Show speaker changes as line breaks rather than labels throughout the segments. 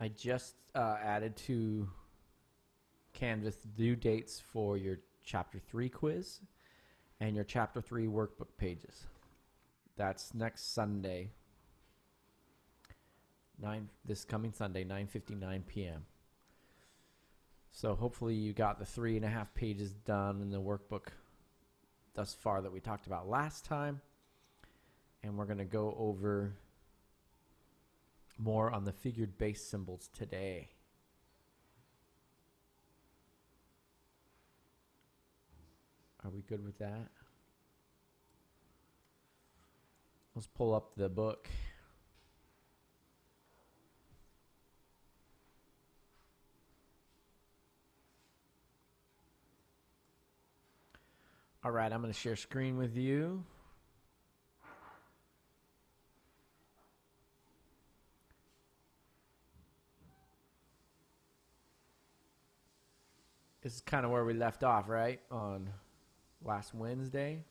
I just added to Canvas due dates for your Chapter 3 quiz and your Chapter 3 workbook pages. That's next Sunday, this coming Sunday, 9:59 p.m. So hopefully you got the 3.5 pages done in the workbook thus far that we talked about last time. And we're going to go over more on the figured bass symbols today. Are we good with that? Let's pull up the book. All right, I'm going to share screen with you. This is kind of where we left off, right? On last Wednesday.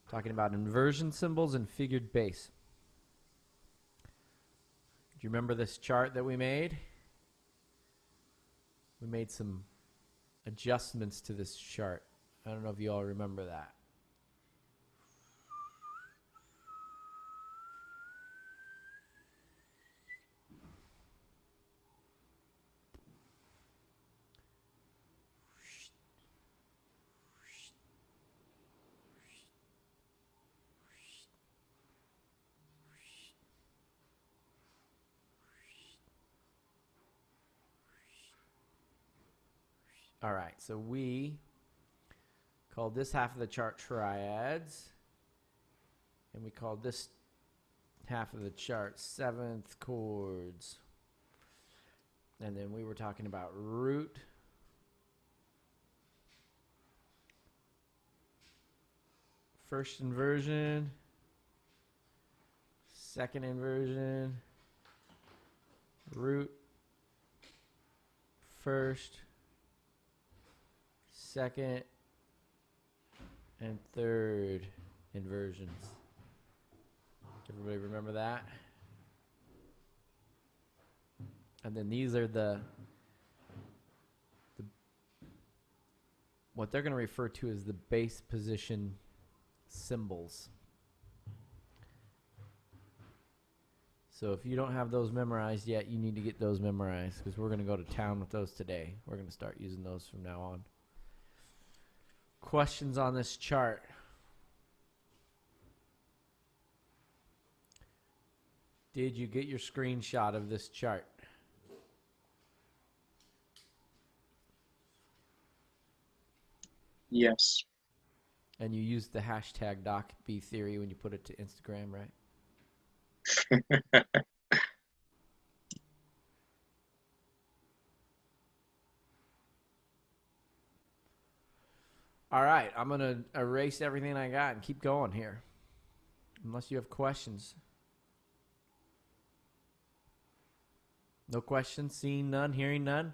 Talking about inversion symbols and figured bass. Do you remember this chart that we made? We made some adjustments to this chart. I don't know if you all remember that. All right, so we called this half of the chart triads, and we called this half of the chart seventh chords. And then we were talking about root, first inversion, second inversion, root, first, second, and third inversions. Everybody remember that? And then these are the what they're going to refer to as the bass position symbols. So if you don't have those memorized yet, you need to get those memorized, because we're going to go to town with those today. We're going to start using those from now on. Questions on this chart? Did you get your screenshot of this chart?
Yes.
And you used the hashtag DocBTheory when you put it to Instagram, right? All right, I'm going to erase everything I got and keep going here, unless you have questions. No questions? Seeing none? Hearing none?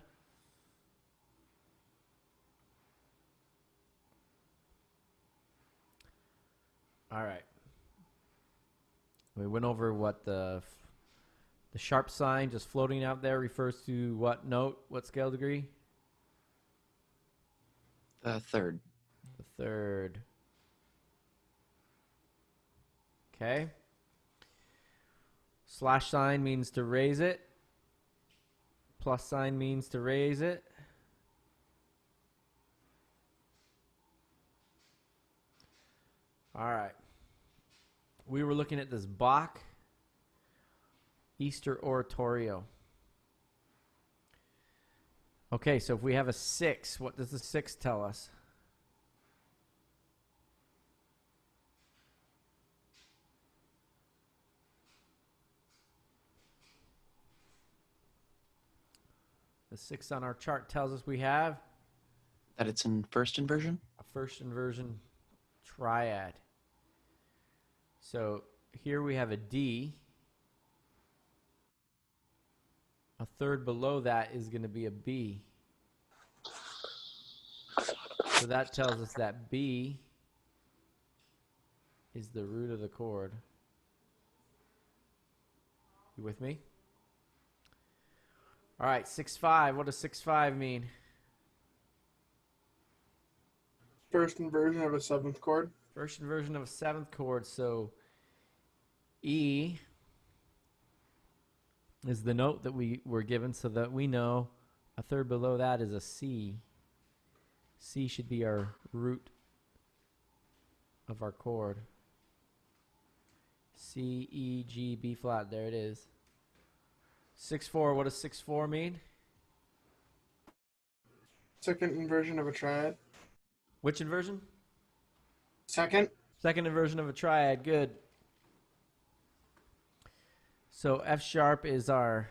All right. We went over what the sharp sign just floating out there refers to what note, what scale degree?
Third.
The third. Okay. Slash sign means to raise it. Plus sign means to raise it. All right. We were looking at this Bach Easter Oratorio. Okay, so if we have a 6, what does the 6 tell us? The 6 on our chart tells us we have
That it's in first inversion?
a first inversion triad. So here we have a D. A third below that is going to be a B. So that tells us that B is the root of the chord. You with me? All right, 6-5. What does 6-5 mean?
First inversion of a seventh chord.
First inversion of a seventh chord. So E is the note that we were given, so that we know a third below that is a C. C should be our root of our chord. C, E, G, B flat. There it is. 6-4. What does 6-4 mean?
Second inversion of a triad.
Which inversion?
Second.
Second inversion of a triad. Good. So F sharp is our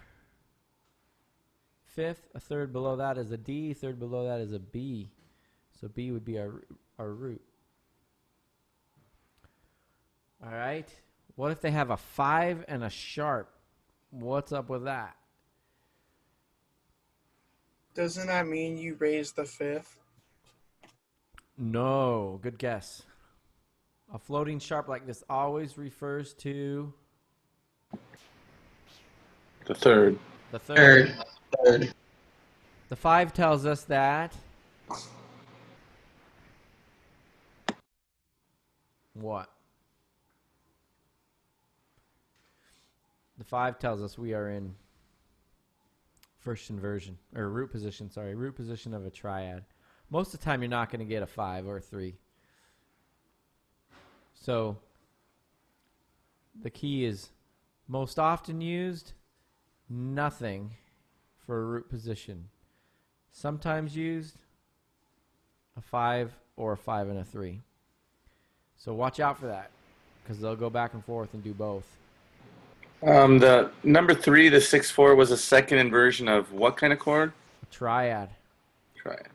fifth. A third below that is a D. Third below that is a B. So B would be our root. All right. What if they have a 5 and a sharp? What's up with that?
Doesn't that mean you raise the fifth?
No. Good guess. A floating sharp like this always refers to
The third.
the third.
Third.
The 5 tells us that what? The 5 tells us we are in first inversion, or root position, sorry, root position of a triad. Most of the time you're not going to get a 5 or a 3. So the key is most often used, nothing for a root position. Sometimes used, a 5 or a 5 and a 3. So watch out for that, because they'll go back and forth and do both.
The number 3, the 6-4, was a second inversion of what kind of chord?
A triad.
Triad.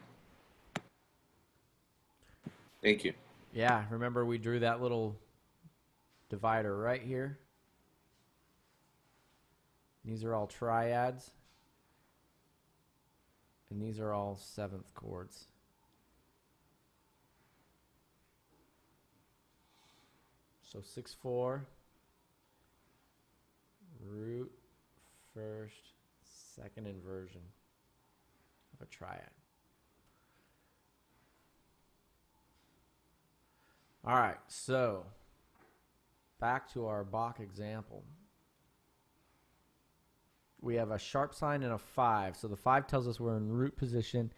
Thank you.
Yeah, remember we drew that little divider right here? These are all triads. And these are all 7th chords. So 6-4, root, first, second inversion of a triad. All right, so back to our Bach example. We have a sharp sign and a 5. So the 5 tells us we're in root position,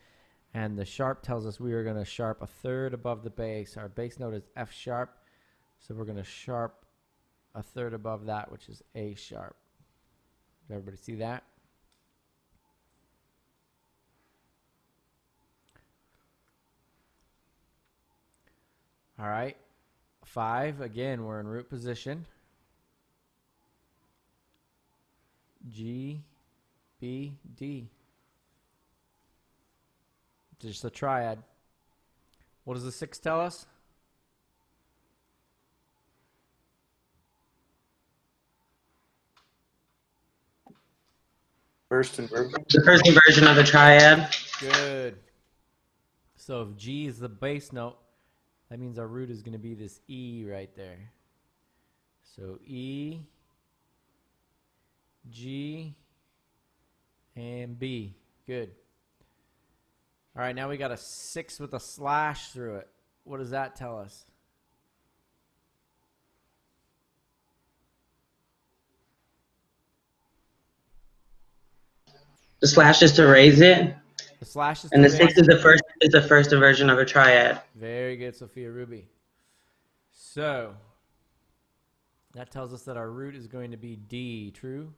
and the sharp tells us we are going to sharp a third above the bass. Our bass note is F sharp, so we're going to sharp a third above that, which is A sharp. Did everybody see that? All right. 5, again, we're in root position. G, B, D. Just a triad. What does the 6 tell us?
First inversion.
The first inversion of a triad.
Good. So if G is the bass note, that means our root is going to be this E right there. So E, G, and B. Good. All right, now we got a 6 with a slash through it. What does that tell us?
The slash is to raise it,
The slash is
and
to
the 6
raise
is
it.
the first inversion of a triad.
Very good, Sophia Ruby. So that tells us that our root is going to be D, true?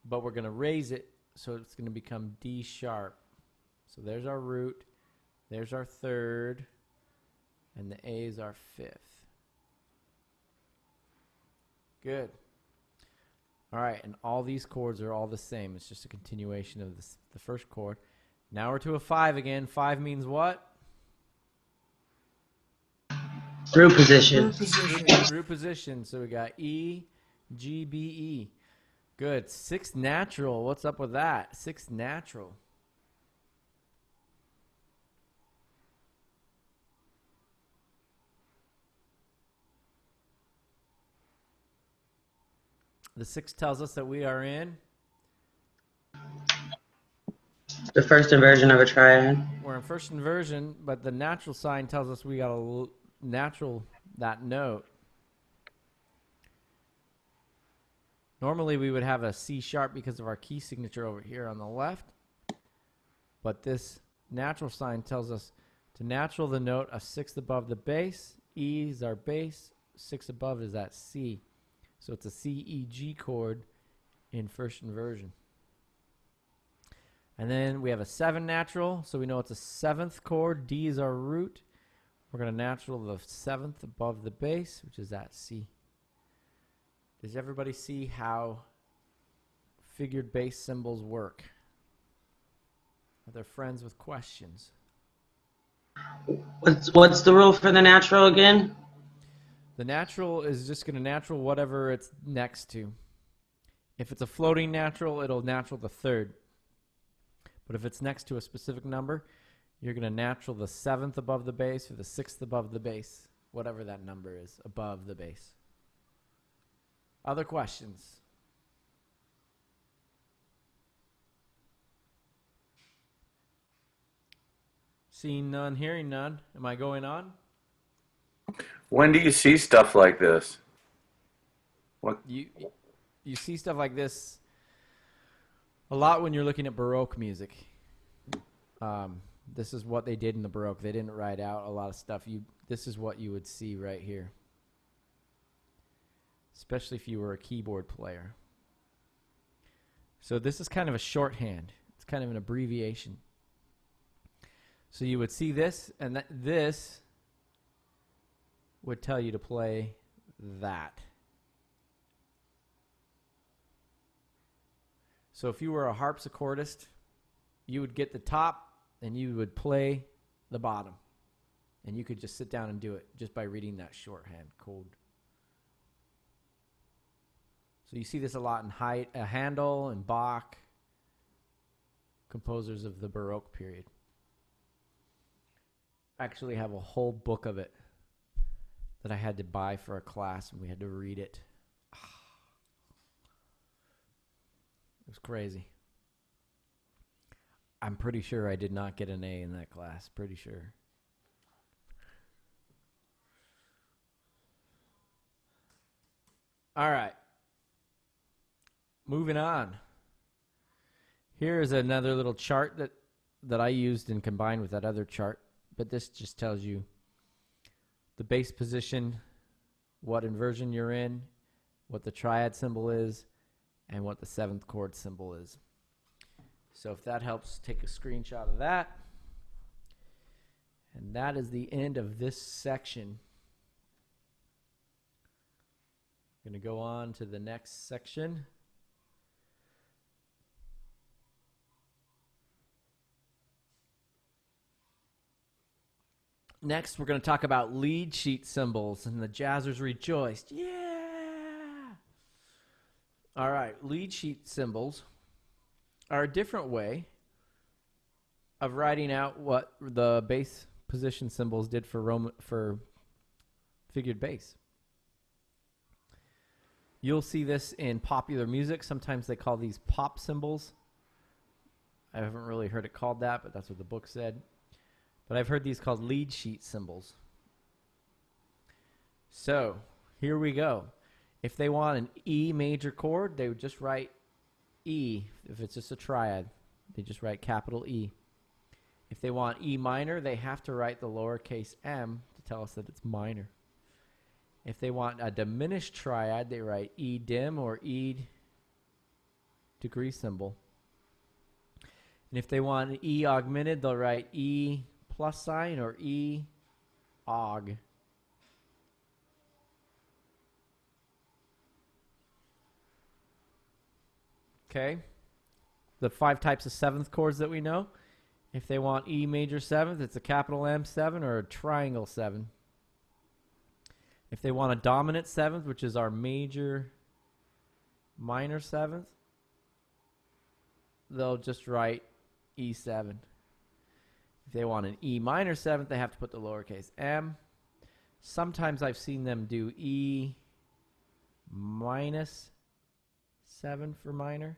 But we're going to raise it, so it's going to become D sharp. So there's our root, there's our third, and the A is our 5th. Good. All right, and all these chords are all the same. It's just a continuation of the first chord. Now we're to a 5 again. 5 means what?
Root position.
Root position.
Root position. So we got E, G, B, E. Good. 6 natural. What's up with that? 6 natural. The 6 tells us that we are in
The first inversion of a triad.
We're in first inversion, but the natural sign tells us we got to natural that note. Normally we would have a C sharp because of our key signature over here on the left. But this natural sign tells us to natural the note a sixth above the bass. E is our bass. Six above is that C. So it's a C, E, G chord in first inversion. And then we have a 7 natural, so we know it's a 7th chord. D is our root. We're going to natural the 7th above the bass, which is that C. Does everybody see how figured bass symbols work? Are there friends with questions?
What's the rule for the natural again?
The natural is just going to natural whatever it's next to. If it's a floating natural, it'll natural the 3rd. But if it's next to a specific number, you're going to natural the 7th above the bass or the 6th above the bass, whatever that number is above the bass. Other questions? Seeing none, hearing none. Am I going on?
When do you see stuff like this? What?
You see stuff like this a lot when you're looking at Baroque music. This is what they did in the Baroque. They didn't write out a lot of stuff. This is what you would see right here, especially if you were a keyboard player. So this is kind of a shorthand. It's kind of an abbreviation. So you would see this, and this would tell you to play that. So if you were a harpsichordist, you would get the top and you would play the bottom. And you could just sit down and do it just by reading that shorthand code. So you see this a lot in Handel and Bach, composers of the Baroque period. I actually have a whole book of it that I had to buy for a class, and we had to read it. It was crazy. I'm pretty sure I did not get an A in that class. Pretty sure. All right. Moving on. Here is another little chart that I used and combined with that other chart. But this just tells you the bass position, what inversion you're in, what the triad symbol is, and what the 7th chord symbol is. So if that helps, take a screenshot of that. And that is the end of this section. I'm going to go on to the next section. Next, we're going to talk about lead sheet symbols, and the jazzers rejoiced. Yeah! All right, lead sheet symbols are a different way of writing out what the bass position symbols did for figured bass. You'll see this in popular music. Sometimes they call these pop symbols. I haven't really heard it called that, but that's what the book said. But I've heard these called lead sheet symbols. So here we go. If they want an E major chord, they would just write E. If it's just a triad, they just write capital E. If they want E minor, they have to write the lowercase m to tell us that it's minor. If they want a diminished triad, they write E dim or E degree symbol. And if they want an E augmented, they'll write E plus sign or E aug. Okay. The 5 types of 7th chords that we know. If they want E major 7th, it's a capital M7 or a triangle 7. If they want a dominant 7th, which is our major minor 7th, they'll just write E7. If they want an E minor 7th, they have to put the lowercase m. Sometimes I've seen them do E minus 7 for minor.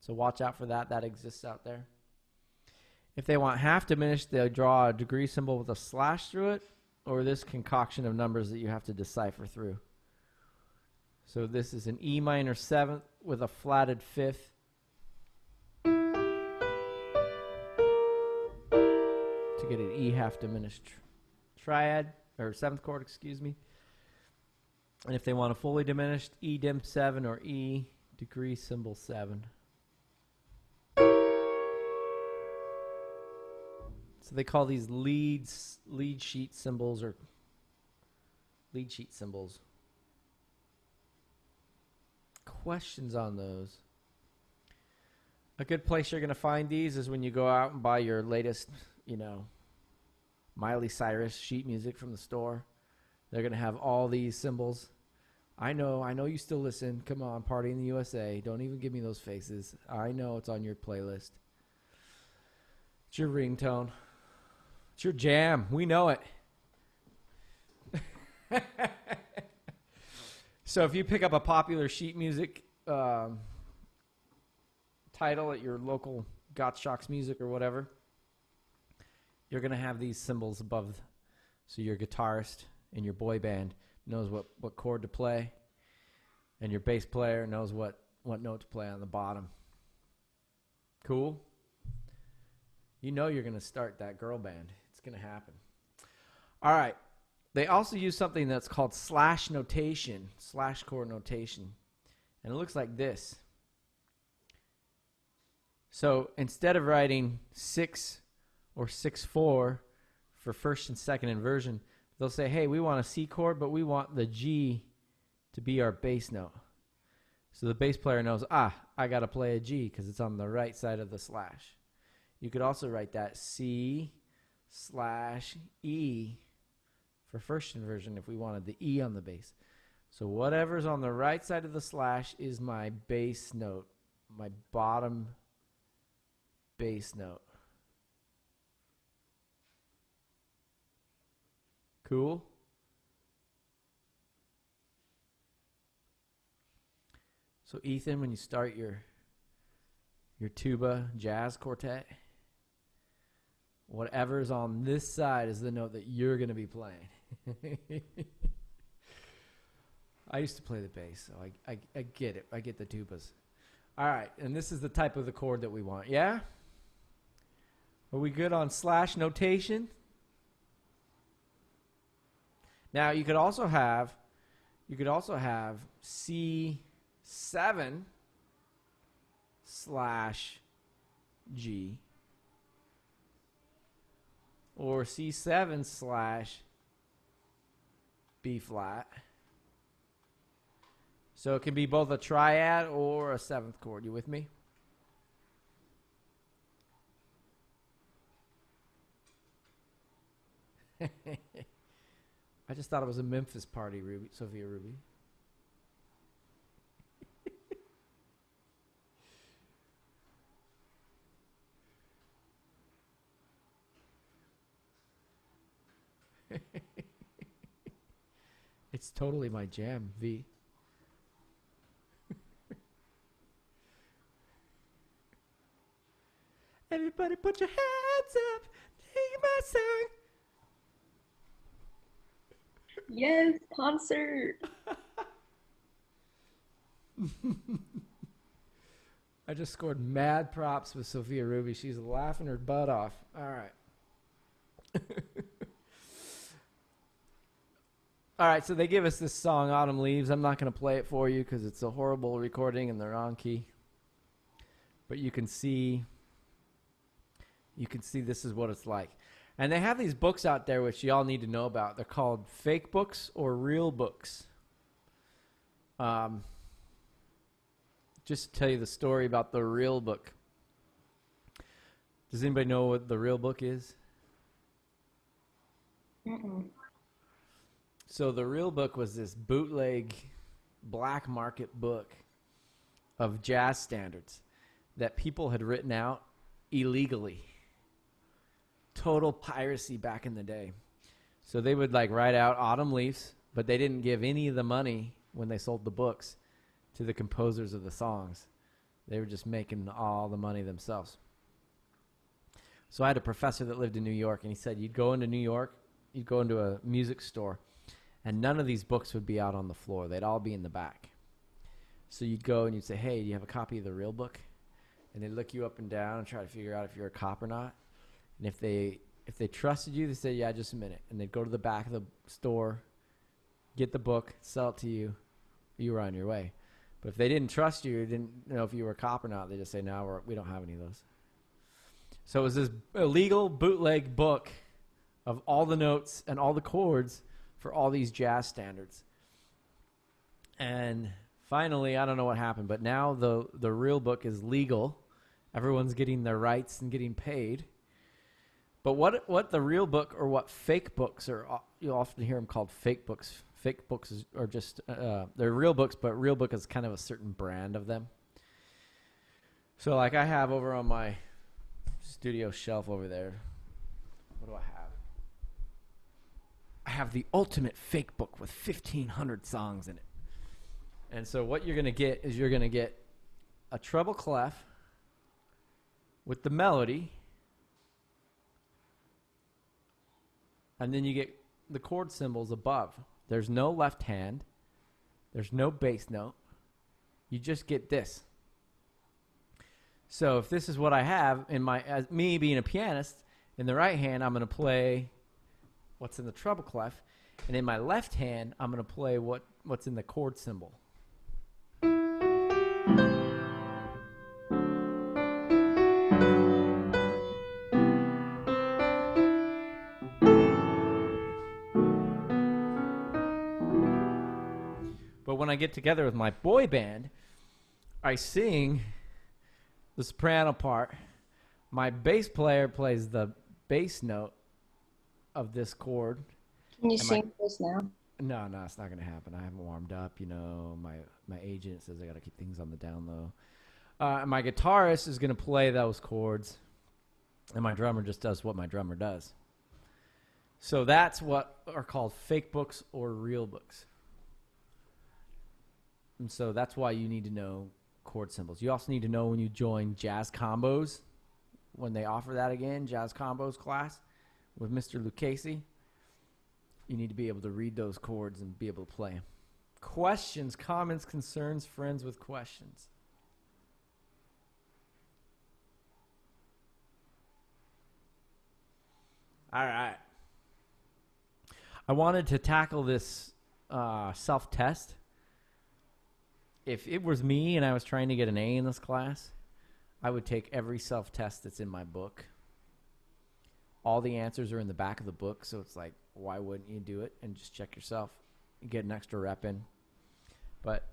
So watch out for that. That exists out there. If they want half diminished, they'll draw a degree symbol with a slash through it, or this concoction of numbers that you have to decipher through. So this is an E minor 7th with a flatted 5th. To get an E half diminished triad, or 7th chord, excuse me. And if they want a fully diminished, E dim 7 or E degree symbol 7. So they call these lead sheet symbols or lead sheet symbols. Questions on those? A good place you're going to find these is when you go out and buy your latest, Miley Cyrus sheet music from the store. They're going to have all these symbols. I know you still listen. Come on, Party in the USA. Don't even give me those faces. I know it's on your playlist. It's your ringtone. It's your jam. We know it. So if you pick up a popular sheet music title at your local Gottschalk's Music or whatever, you're going to have these symbols above. So your guitarist in your boy band knows what chord to play, and your bass player knows what note to play on the bottom. Cool? You know you're going to start that girl band. It's going to happen. All right. They also use something that's called slash notation, slash chord notation. And it looks like this. So instead of writing 6 or 6-4 for first and second inversion, they'll say, hey, we want a C chord, but we want the G to be our bass note. So the bass player knows, I got to play a G because it's on the right side of the slash. You could also write that C/E for first inversion if we wanted the E on the bass. So whatever's on the right side of the slash is my bass note, my bottom bass note. Cool? So Ethan, when you start your tuba jazz quartet, whatever's on this side is the note that you're going to be playing. I used to play the bass, so I get it. I get the tubas. All right, and this is the type of the chord that we want. Yeah? Are we good on slash notation? Now you could also have C7/G or C7/B flat. So it can be both a triad or a 7th chord. You with me? I just thought it was a Memphis party, Sophia Ruby. It's totally my jam, V. Everybody put your hands up, sing my song.
Yes, concert.
I just scored mad props with Sophia Ruby. She's laughing her butt off. All right. All right, so they give us this song, Autumn Leaves. I'm not going to play it for you because it's a horrible recording and they're on key. But you can see this is what it's like. And they have these books out there which you all need to know about. They're called fake books or real books. Just to tell you the story about the real book. Does anybody know what the real book is?
Mm-mm.
So the real book was this bootleg black market book of jazz standards that people had written out illegally. Total piracy back in the day. So they would write out Autumn Leaves, but they didn't give any of the money when they sold the books to the composers of the songs. They were just making all the money themselves. So I had a professor that lived in New York, and he said you'd go into New York, you'd go into a music store, and none of these books would be out on the floor. They'd all be in the back. So you'd go and you'd say, hey, do you have a copy of the real book? And they'd look you up and down and try to figure out if you're a cop or not. And if they trusted you, they say, yeah, just a minute. And they'd go to the back of the store, get the book, sell it to you. You were on your way. But if they didn't trust you, didn't know if you were a cop or not, they just say, no, we don't have any of those. So it was this illegal bootleg book of all the notes and all the chords for all these jazz standards. And finally, I don't know what happened, but now the real book is legal. Everyone's getting their rights and getting paid. But what the real book or what fake books are, you'll often hear them called fake books. Fake books are just, they're real books, but real book is kind of a certain brand of them. So like I have over on my studio shelf over there, what do I have? I have the ultimate fake book with 1,500 songs in it. And so what you're going to get is you're going to get a treble clef with the melody, and then you get the chord symbols above. There's no left hand. There's no bass note. You just get this. So if this is what I have in my, as me being a pianist, in the right hand I'm going to play what's in the treble clef, and in my left hand I'm going to play what's in the chord symbol. But when I get together with my boy band, I sing the soprano part. My bass player plays the bass note of this chord.
Can you sing this now?
No, it's not going to happen. I haven't warmed up. You know, my agent says I got to keep things on the down low. And my guitarist is going to play those chords, and my drummer just does what my drummer does. So that's what are called fake books or real books. And so that's why you need to know chord symbols. You also need to know when you join jazz combos, when they offer that again, jazz combos class with Mr. Lucchese. You need to be able to read those chords and be able to play them. Questions, comments, concerns, friends with questions. All right. I wanted to tackle this self-test. If it was me and I was trying to get an A in this class, I would take every self-test that's in my book. All the answers are in the back of the book, so it's like, why wouldn't you do it and just check yourself? You get an extra rep in. But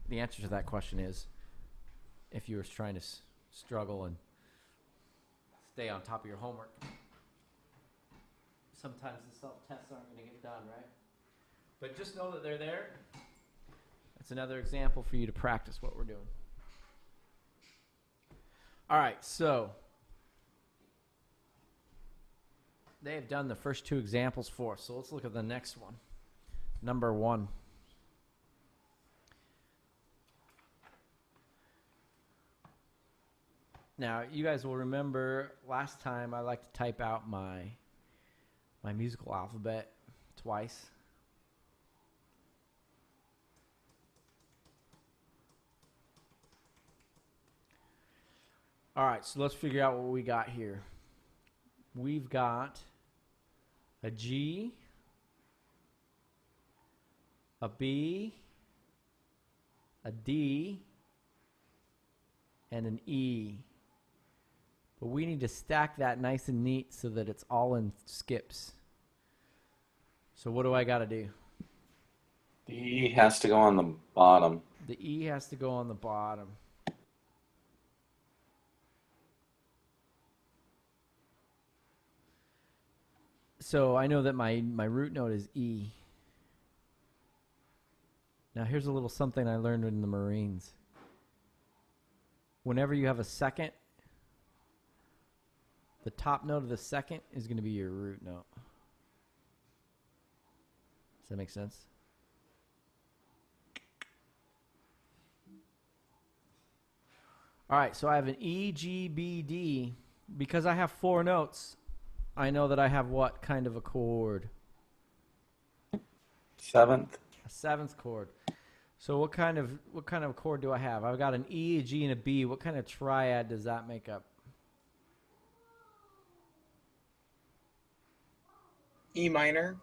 the answer to that question is, if you were trying to struggle and stay on top of your homework, sometimes the self-tests aren't going to get done, right? But just know that they're there. That's another example for you to practice what we're doing. All right, so they have done the first two examples for us. So let's look at the next one. Number 1. Now, you guys will remember last time I like to type out my musical alphabet twice. All right, so let's figure out what we got here. We've got a G, a B, a D, and an E. But we need to stack that nice and neat so that it's all in skips. So what do I got to do?
The E has to go on the bottom.
The E has to go on the bottom. So I know that my root note is E. Now here's a little something I learned in the Marines. Whenever you have a second, the top note of the second is going to be your root note. Does that make sense? All right, so I have an E, G, B, D. Because I have 4 notes, I know that I have what kind of a chord?
Seventh.
A 7th chord. So what kind of chord do I have? I've got an E, a G, and a B. What kind of triad does that make up?
E minor.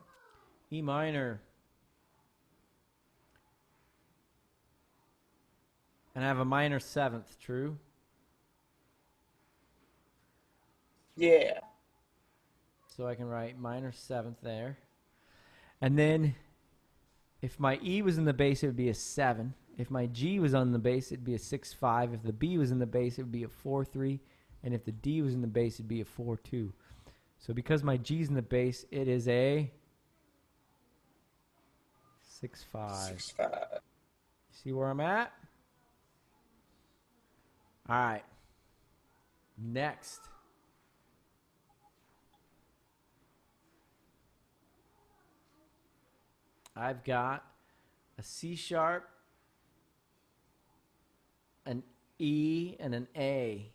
E minor. And I have a minor 7th, true?
Yeah.
So I can write minor 7th there. And then if my E was in the bass, it would be a 7. If my G was on the bass, it'd be a 6-5. If the B was in the bass, it would be a 4-3. And if the D was in the bass, it'd be a 4-2. So because my G's in the bass, it is a 6-5.
6-5.
See where I'm at? All right. Next. I've got a C sharp, an E, and an A.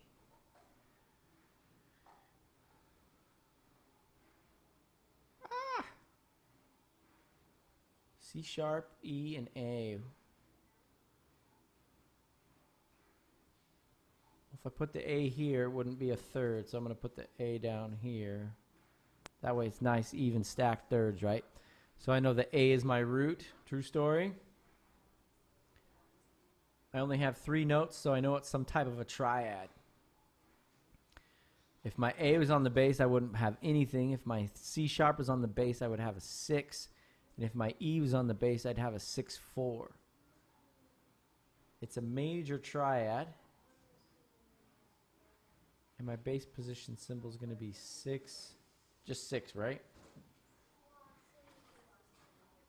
C sharp, E, and A. If I put the A here, it wouldn't be a third, so I'm going to put the A down here. That way it's nice, even stacked thirds, right? So I know the A is my root. True story. I only have 3 notes, so I know it's some type of a triad. If my A was on the bass, I wouldn't have anything. If my C sharp was on the bass, I would have a 6. And if my E was on the bass, I'd have a 6-4. It's a major triad. And my bass position symbol is going to be 6. Just 6, right?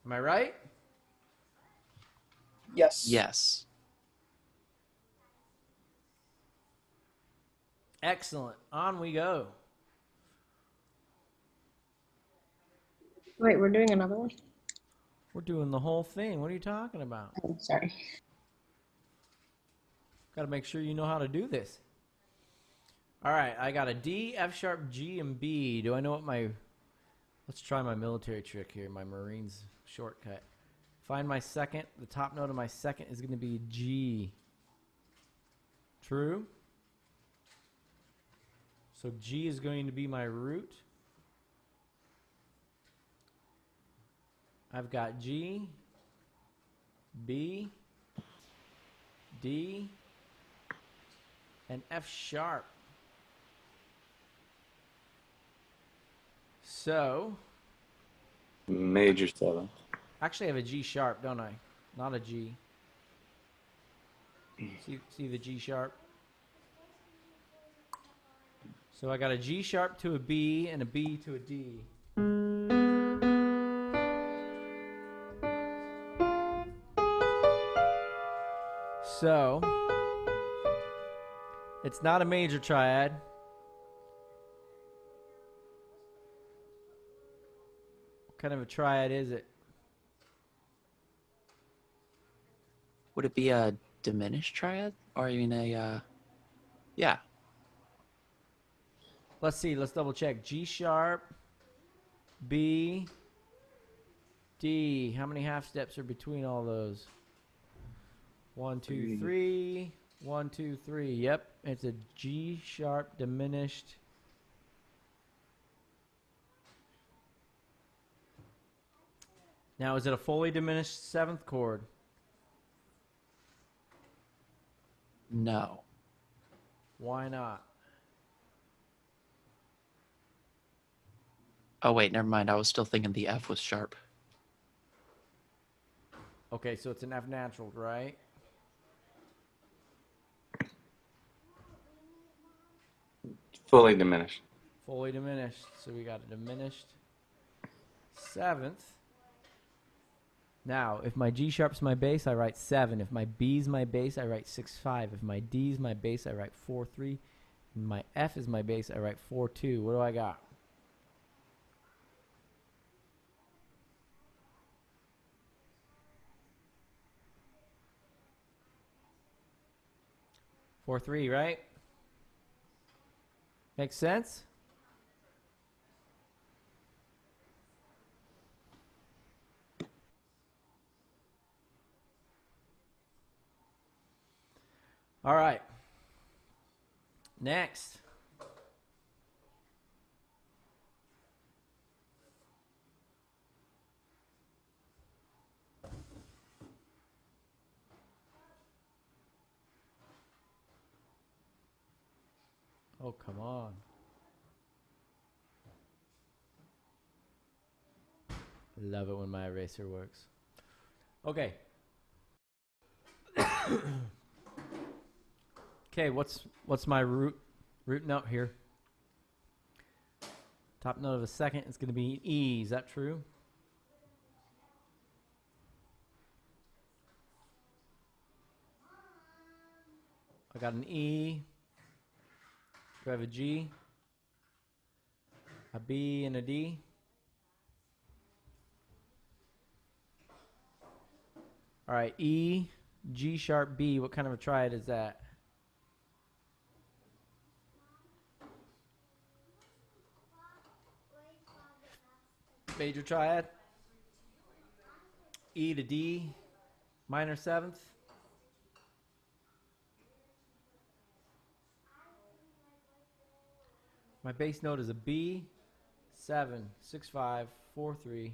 Am I right?
Yes.
Yes.
Excellent. On we go.
Wait, we're doing another one?
We're doing the whole thing. What are you talking about?
Oh, sorry.
Got to make sure you know how to do this. All right, I got a D, F sharp, G, and B. Do I know what my... Let's try my military trick here, my Marines shortcut. Find my second. The top note of my second is going to be G. True? So G is going to be my root. I've got G, B, D, and F sharp. So,
Major 7th.
actually I have a G sharp, don't I? Not a G. See the G sharp? So I got a G sharp to a B and a B to a D. So, it's not a major triad. What kind of a triad is it?
Would it be a diminished triad? Or you mean a, yeah.
Let's see. Let's double check. G sharp, B, D. How many half steps are between all those? 1, 2, 3. 1, 2, 3. Yep. It's a G sharp diminished. Now, is it a fully diminished 7th chord?
No.
Why not?
Oh, wait, never mind. I was still thinking the F was sharp.
Okay, so it's an F natural, right?
Fully diminished.
Fully diminished. So we got a diminished 7th. Now, if my G sharp's my bass, I write 7. If my B's my bass, I write 6-5. If my D's my bass, I write 4-3. And my F is my bass, I write 4-2. What do I got? 4-3, right? Makes sense? All right. Next. Oh, come on. Love it when my eraser works. Okay. Okay, what's my root note here? Top note of the second is going to be E. Is that true? I got an E. Do I have a G? A B and a D? All right, E, G sharp, B. What kind of a triad is that? Major triad. E to D, minor seventh. My bass note is a B, 7, 6, 5, 4, 3.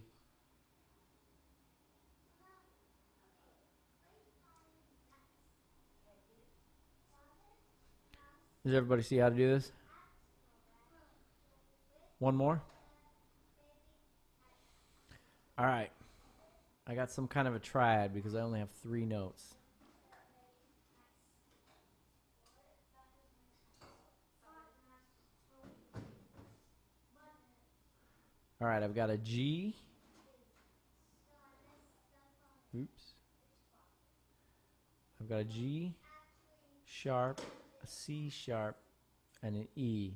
Does everybody see how to do this? One more? All right. I got some kind of a triad because I only have 3 notes. All right, I've got a G. Oops. I've got a G sharp, a C sharp, and an E.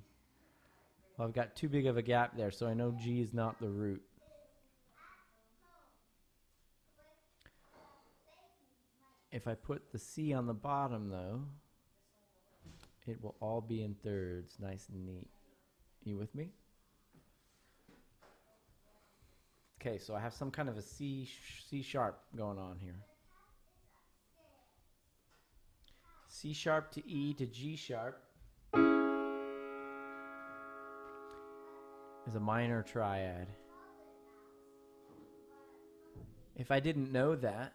Well, I've got too big of a gap there, so I know G is not the root. If I put the C on the bottom, though, it will all be in thirds, nice and neat. You with me? Okay, so I have some kind of a C sharp going on here. C sharp to E to G sharp is a minor triad. If I didn't know that,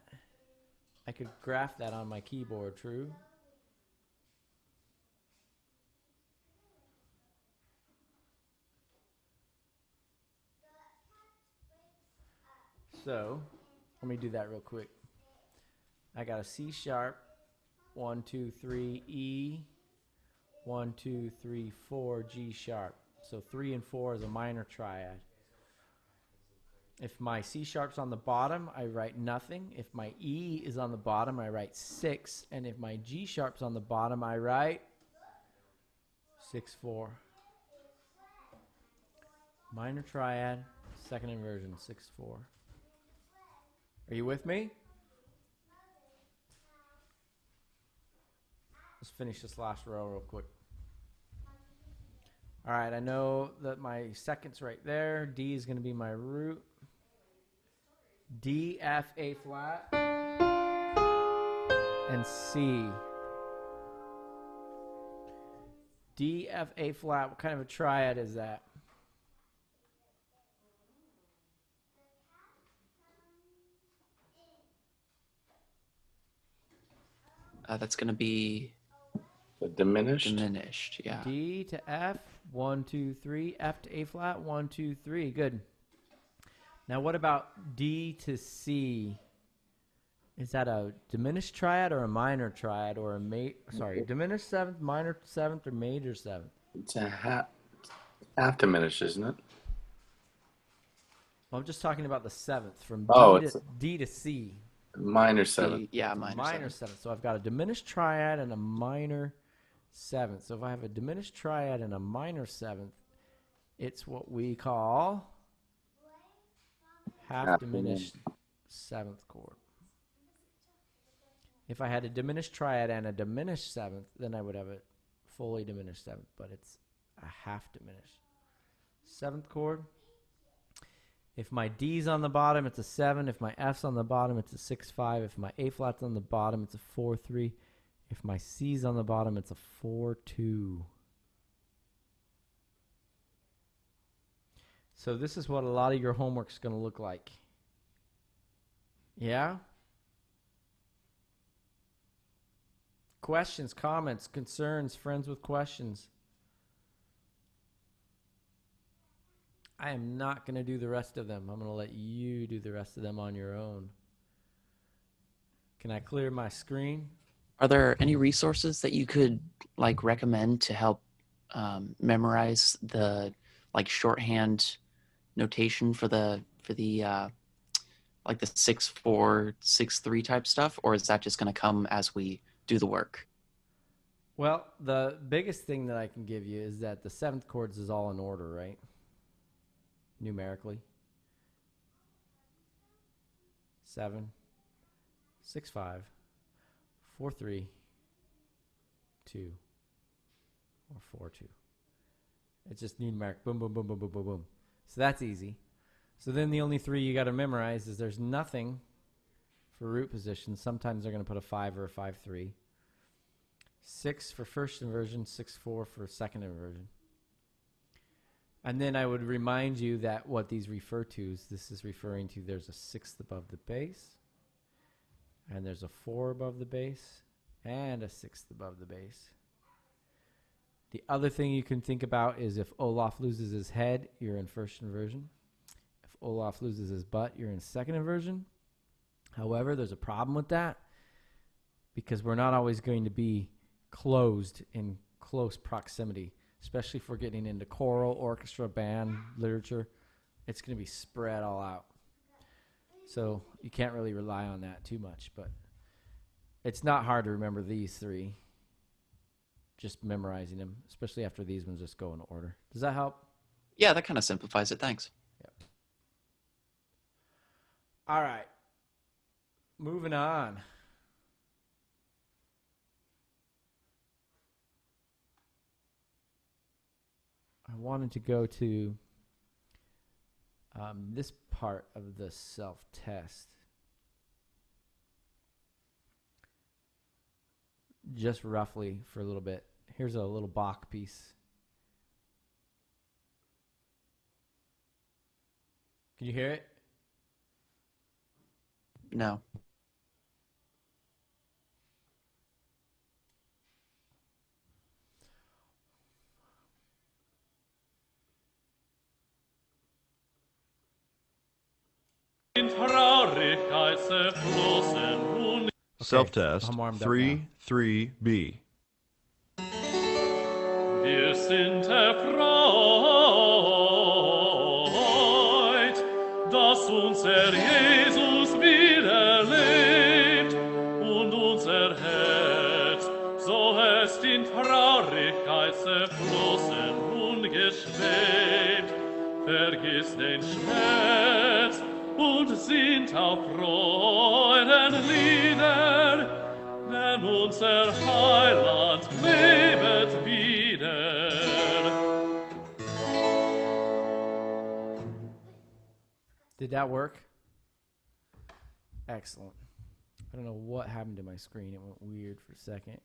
I could graph that on my keyboard, true? So, let me do that real quick. I got a C sharp, 1, 2, 3, E, 1, 2, 3, 4, G sharp. So 3 and 4 is a minor triad. If my C sharp's on the bottom, I write nothing. If my E is on the bottom, I write 6. And if my G sharp's on the bottom, I write 6, 4. Minor triad, second inversion, 6, 4. Are you with me? Let's finish this last row real quick. All right, I know that my second's right there. D is going to be my root. D, F, A flat, and C. D, F, A flat, what kind of a triad is that?
That's going to be
Diminished.
yeah.
D to F, 1, 2, 3. F to A flat, 1, 2, 3. Good. Now what about D to C? Is that a diminished triad or a minor triad or a diminished seventh, minor seventh, or major seventh?
It's a half diminished, isn't it?
Well, I'm just talking about the seventh from D to C.
Minor seventh.
Yeah, minor
Seventh. So I've got a diminished triad and a minor seventh. So if I have a diminished triad and a minor seventh, it's what we call half diminished seventh chord. If I had a diminished triad and a diminished seventh, then I would have a fully diminished seventh, but it's a half diminished. Seventh chord. If my D's on the bottom, it's a 7. If my F's on the bottom, it's a 6-5. If my A flat's on the bottom, it's a 4-3. If my C's on the bottom, it's a 4-2. So this is what a lot of your homework's going to look like. Yeah? Questions, comments, concerns, friends with questions. I am not going to do the rest of them. I'm going to let you do the rest of them on your own. Can I clear my screen?
Are there any resources that you could like recommend to help memorize the like shorthand notation for the like the 6-4, 6-3 type stuff, or is that just going to come as we do the work?
Well, the biggest thing that I can give you is that the seventh chords is all in order, right? Numerically. 7, 6-5, 4-3, 2, or 4-2. It's just numeric. Boom, boom, boom, boom, boom, boom, boom. So that's easy. So then the only 3 you got to memorize is there's nothing for root position. Sometimes they're going to put a 5 or a 5-3. 6 for first inversion, 6-4 for second inversion. And then I would remind you that what these refer to is this is referring to there's a 6th above the bass, and there's a 4 above the bass, and a 6th above the bass. The other thing you can think about is if Olaf loses his head, you're in first inversion. If Olaf loses his butt, you're in second inversion. However, there's a problem with that because we're not always going to be closed in close proximity, especially if we're getting into choral, orchestra, band, literature. It's going to be spread all out. So you can't really rely on that too much, but it's not hard to remember these 3. Just memorizing them, especially after these ones just go in order. Does that help?
Yeah, that kind of simplifies it. Thanks.
Yep. All right. Moving on. I wanted to go to this part of the self-test. Just roughly for a little bit. Here's a little Bach piece. Can you hear it?
No.
Self-test
I'm warmed up
3-3-B.
Wir sind erfreut, dass unser Jesus wieder lebt und unser Herz, so ist in Traurigkeit zerflossen und geschwebt, vergiss den Schmerz und sinnt auf Freudenlieder, denn unser Heiland lebet wieder.
Did that work? Excellent. I don't know what happened to my screen. It went weird for a second.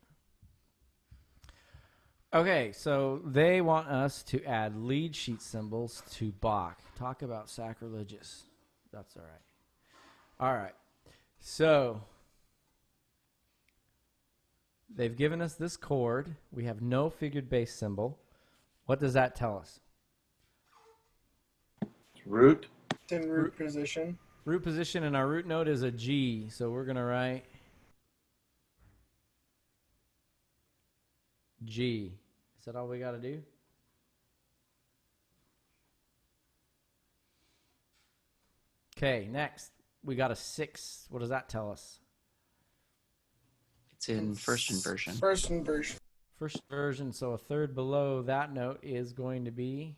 Okay, so they want us to add lead sheet symbols to Bach. Talk about sacrilegious. That's all right. All right. So they've given us this chord. We have no figured bass symbol. What does that tell us?
Root.
It's in root position.
Root position, and our root note is a G. So we're going to write G. Is that all we got to do? Okay, next. We got a 6. What does that tell us?
It's in first inversion.
First inversion.
First inversion, so a third below that note is going to be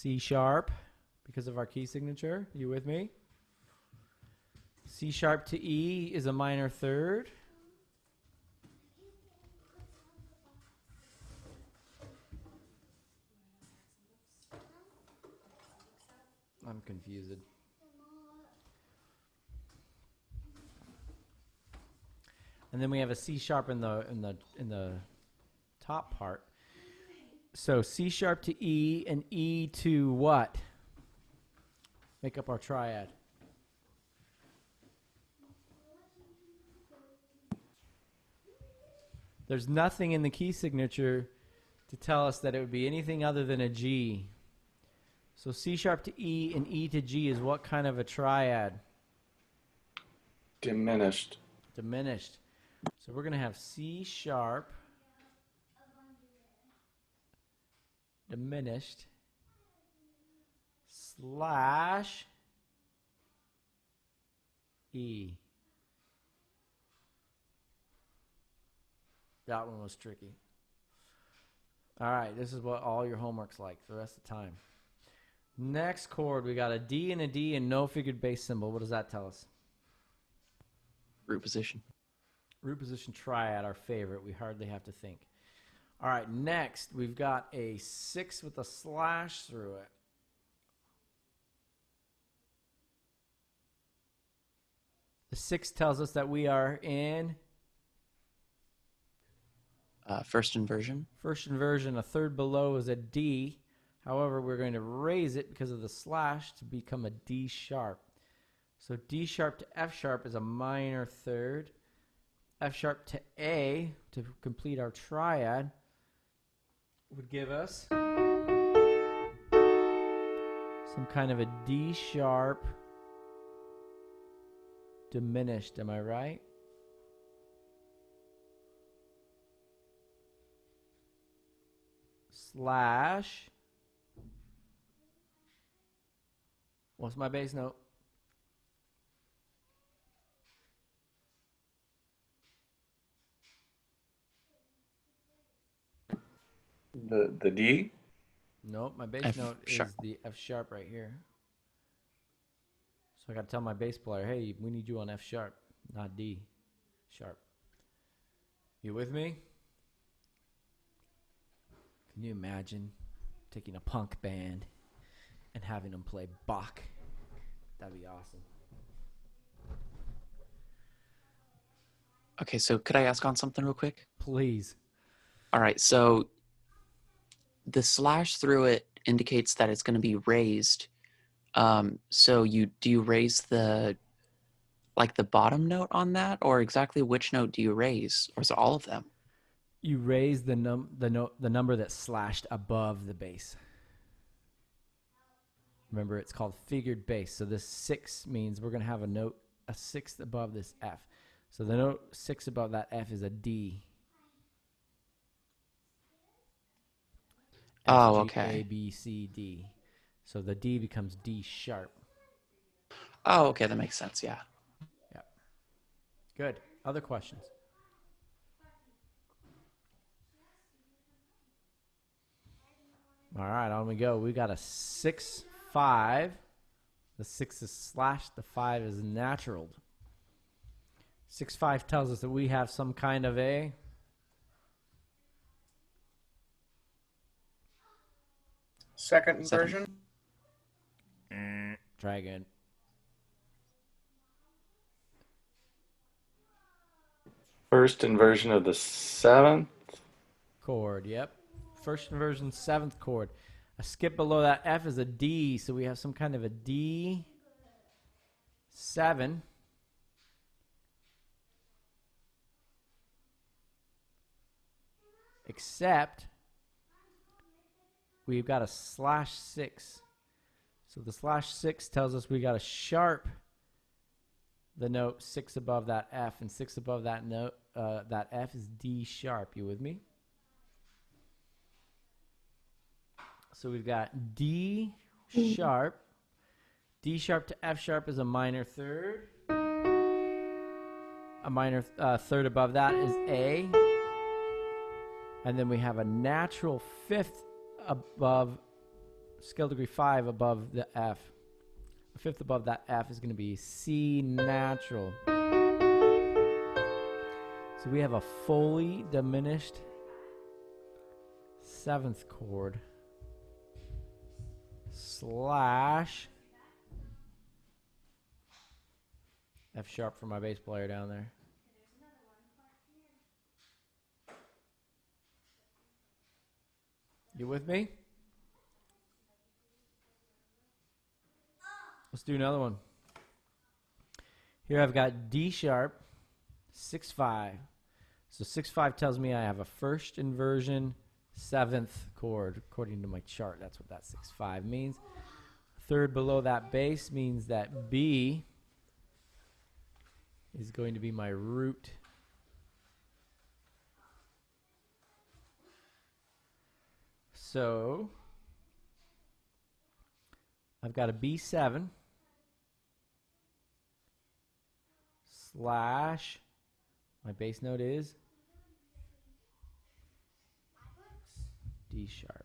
C sharp, because of our key signature. You with me? C sharp to E is a minor third. I'm confused. And then we have a C sharp in the top part. So C sharp to E and E to what? Make up our triad. There's nothing in the key signature to tell us that it would be anything other than a G. So C sharp to E and E to G is what kind of a triad?
Diminished.
Diminished. So we're going to have C sharp diminished slash E. That one was tricky. All right, this is what all your homework's like for the rest of the time. Next chord, we got a D and no figured bass symbol. What does that tell us?
Root position.
Root position triad, our favorite. We hardly have to think. All right, next, we've got a 6 with a slash through it. The 6 tells us that we are in
First inversion.
first inversion. A third below is a D. However, we're going to raise it because of the slash to become a D sharp. So D sharp to F sharp is a minor third. F sharp to A to complete our triad would give us some kind of a D sharp diminished. Am I right? Slash. What's my bass note?
The D?
Nope, my bass
F
note
sharp.
is the F sharp right here. So I got to tell my bass player, hey, we need you on F sharp, not D sharp. You with me? Can you imagine taking a punk band and having them play Bach? That'd be awesome.
Okay, so could I ask on something real quick?
Please.
All right, so the slash through it indicates that it's going to be raised. So do you raise the bottom note on that, or exactly which note do you raise, or is it all of them?
You raise the number that's slashed above the bass. Remember, it's called figured bass. So this 6 means we're going to have a 6th above this F. So the note 6 above that F is a D. F,
Oh,
G,
okay.
A, B, C, D. So the D becomes D sharp.
Oh, okay, that makes sense, yeah.
Yep. Good. Other questions? All right, on we go. We got a 6, 5. The 6 is slashed. The 5 is naturaled. 6, 5 tells us that we have some kind of a
Second inversion.
try again.
First inversion of the 7th.
Chord, yep. First inversion, 7th chord. A skip below that F is a D, so we have some kind of a D 7. Except we've got a slash 6. So the slash 6 tells us we got to sharp the note 6 above that F, and 6 above that note, that F is D sharp. You with me? So we've got D sharp. D sharp to F sharp is a minor third. A minor third above that is A. And then we have a natural 5th above scale degree 5 above the F. A fifth above that F is going to be C natural. So we have a fully diminished 7th chord slash F sharp for my bass player down there. You with me? Let's do another one. Here I've got D sharp, 6/5. So 6/5 tells me I have a first inversion, 7th chord, according to my chart. That's what that 6/5 means. Third below that bass means that B is going to be my root. So I've got a B7 slash, my bass note is D sharp.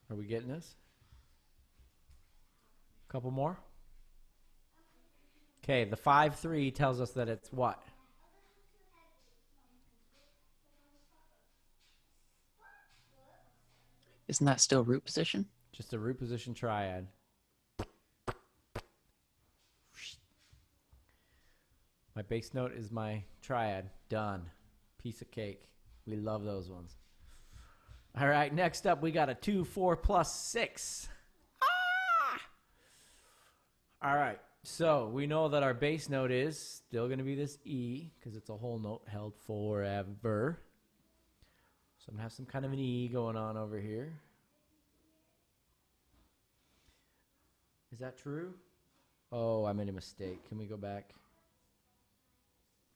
Are we getting this? Couple more? Okay, the 5/3 tells us that it's what?
Isn't that still root position?
Just a root position triad. My bass note is my triad. Done. Piece of cake. We love those ones. All right, next up we got a 2, 4 plus 6. Ah! All right, so we know that our bass note is still going to be this E because it's a whole note held forever. So I'm going to have some kind of an E going on over here. Is that true? Oh, I made a mistake. Can we go back?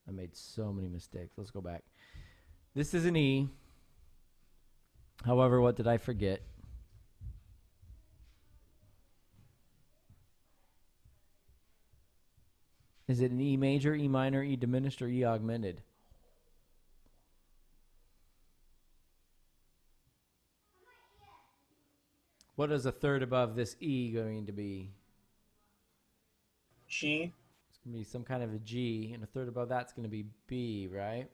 I made so many mistakes. Let's go back. This is an E. However, what did I forget? Is it an E major, E minor, E diminished, or E augmented? What is a third above this E going to be?
G.
It's going to be some kind of a G, and a third above that's going to be B, right?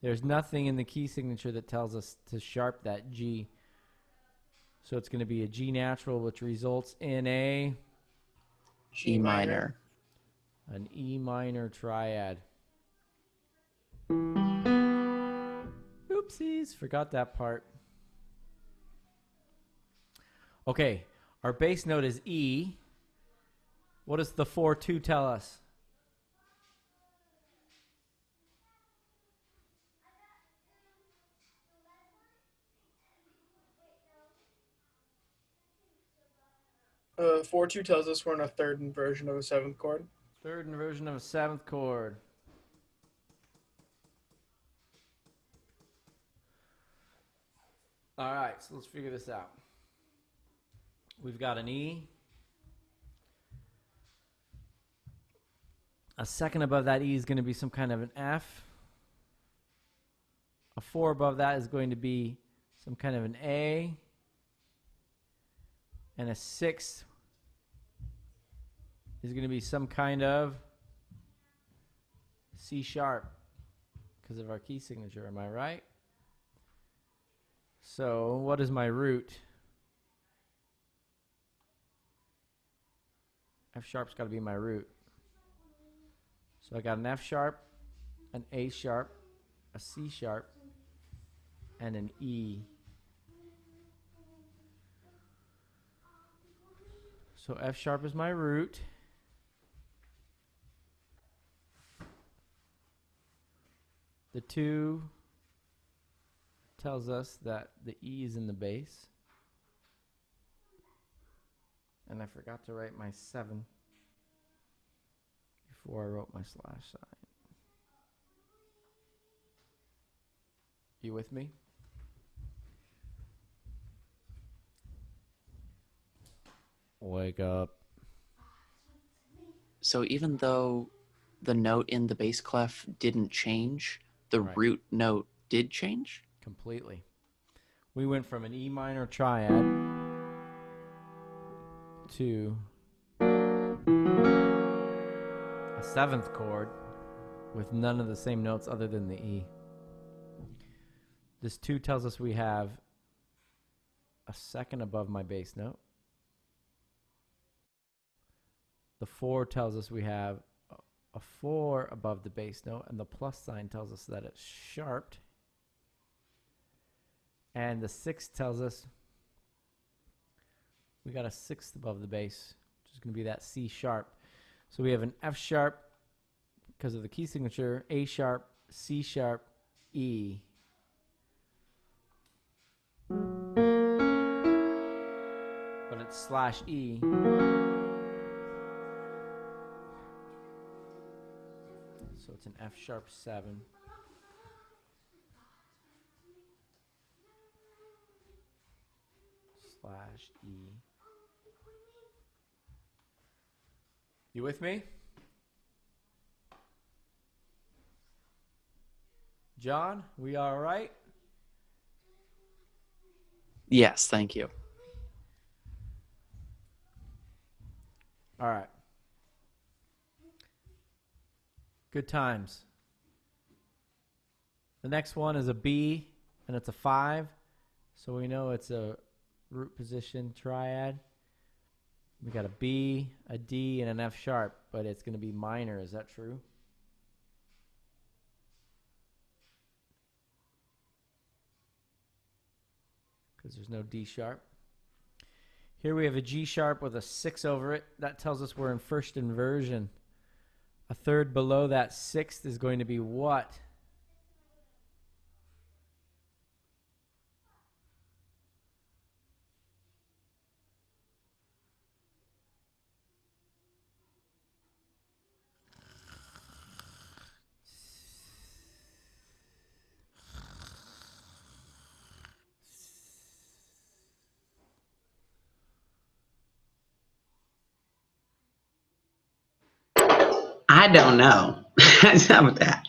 There's nothing in the key signature that tells us to sharp that G. So it's going to be a G natural, which results in a
G minor.
an E minor triad. Oopsies, forgot that part. Okay, our bass note is E. What does the 4/2 tell us?
The 4/2 tells us we're in a third inversion of a 7th chord.
Third inversion of a 7th chord. All right, so let's figure this out. We've got an E. A second above that E is going to be some kind of an F. A 4 above that is going to be some kind of an A. And a 6 is going to be some kind of C sharp because of our key signature. Am I right? So what is my root? F sharp's got to be my root. So I got an F sharp, an A sharp, a C sharp, and an E. So F sharp is my root. The 2 tells us that the E is in the bass. And I forgot to write my 7 before I wrote my slash sign. You with me? Wake up.
So even though the note in the bass clef didn't change, the
Right.
root note did change?
Completely. We went from an E minor triad to a seventh chord with none of the same notes other than the E. This 2 tells us we have a second above my bass note. The 4 tells us we have a 4 above the bass note, and the plus sign tells us that it's sharped. And the 6 tells us we got a 6th above the bass, which is going to be that C sharp. So we have an F sharp because of the key signature, A sharp, C sharp, E. But it's slash E. So it's an F sharp 7. Slash E. You with me? John, we all right?
Yes, thank you.
All right. Good times. The next one is a B, and it's a 5. So we know it's a root position triad. We got a B, a D, and an F sharp, but it's going to be minor. Is that true? Because there's no D sharp. Here we have a G sharp with a 6 over it. That tells us we're in first inversion. A third below that 6th is going to be what?
I don't know. What's up with that?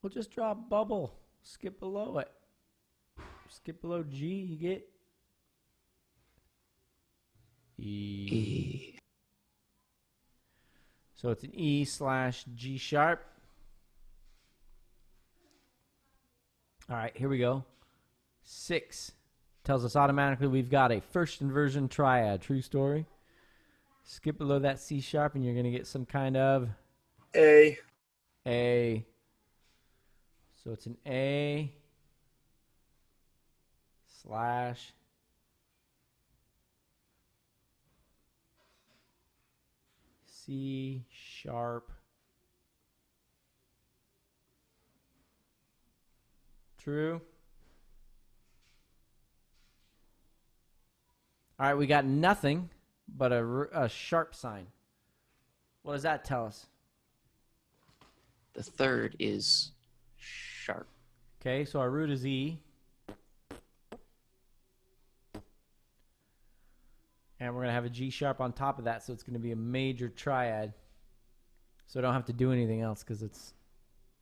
We'll just draw a bubble. Skip below it. Skip below G, you get E. So it's an E slash G sharp. All right, here we go. 6 tells us automatically we've got a first inversion triad. True story. Skip below that C sharp and you're going to get some kind of
A.
So it's an A slash C sharp. True. All right, we got nothing but a sharp sign. What does that tell us?
The third is sharp.
Okay, so our root is E. And we're going to have a G sharp on top of that, so it's going to be a major triad. So I don't have to do anything else because it's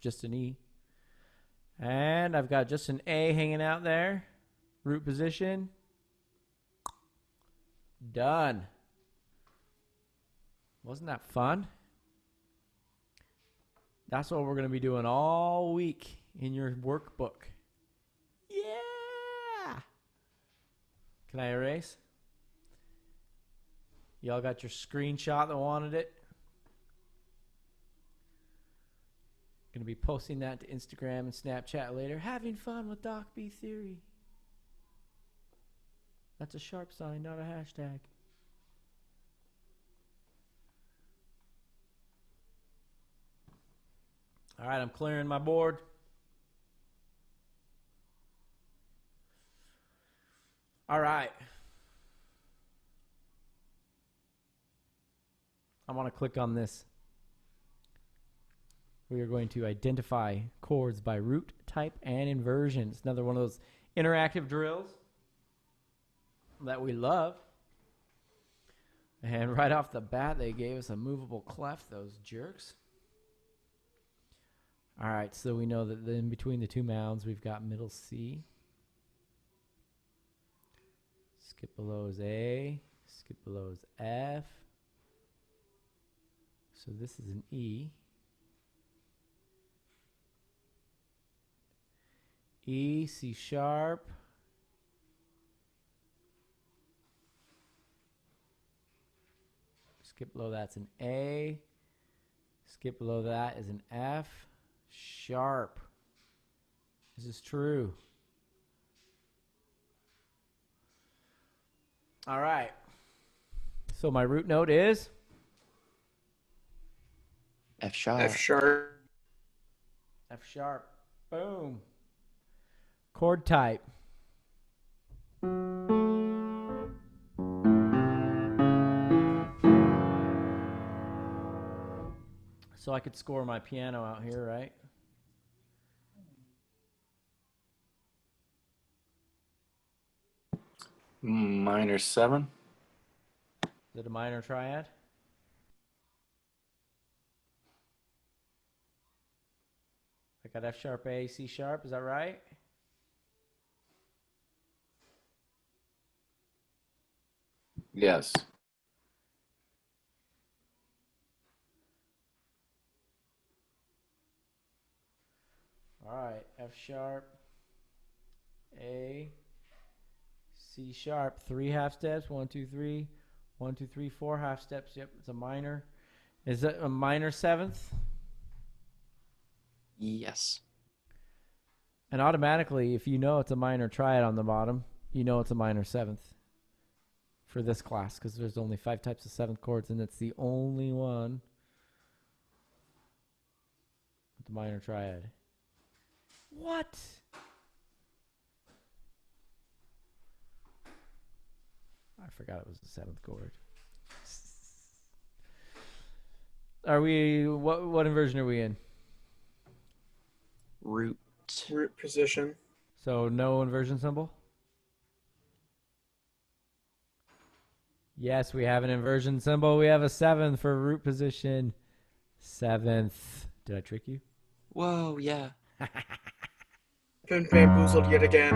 just an E. And I've got just an A hanging out there. Root position. Done. Wasn't that fun? That's what we're going to be doing all week in your workbook. Yeah! Can I erase? Y'all got your screenshot that wanted it? Going to be posting that to Instagram and Snapchat later. Having fun with Doc B Theory. That's a sharp sign, not a hashtag. All right, I'm clearing my board. All right. I want to click on this. We are going to identify chords by root, type, and inversion. It's another one of those interactive drills that we love. And right off the bat, they gave us a movable clef, those jerks. All right, so we know that in between the two mounds, we've got middle C. Skip below is A. Skip below is F. So this is an E. E, C sharp. Skip below that's an A. Skip below that is an F. Sharp. This is true. All right. So my root note is
F sharp.
F sharp.
F sharp. Boom. Chord type. So I could score my piano out here, right?
Minor 7.
Is it a minor triad? I got F sharp, A, C sharp. Is that right?
Yes.
All right. F sharp, A, C sharp. 3 half steps. 1, 2, 3. 1, 2, 3, 4 half steps. Yep, it's a minor. Is it a minor 7th?
Yes.
And automatically, if you know it's a minor triad on the bottom, you know it's a minor 7th for this class, because there's only 5 types of 7th chords, and it's the only one with the minor triad. What? I forgot it was the 7th chord. Are we, what inversion are we in?
Root.
Root position.
So no inversion symbol? Yes, we have an inversion symbol. We have a 7th for root position. 7th. Did I trick you?
Whoa, yeah.
Been bamboozled yet again.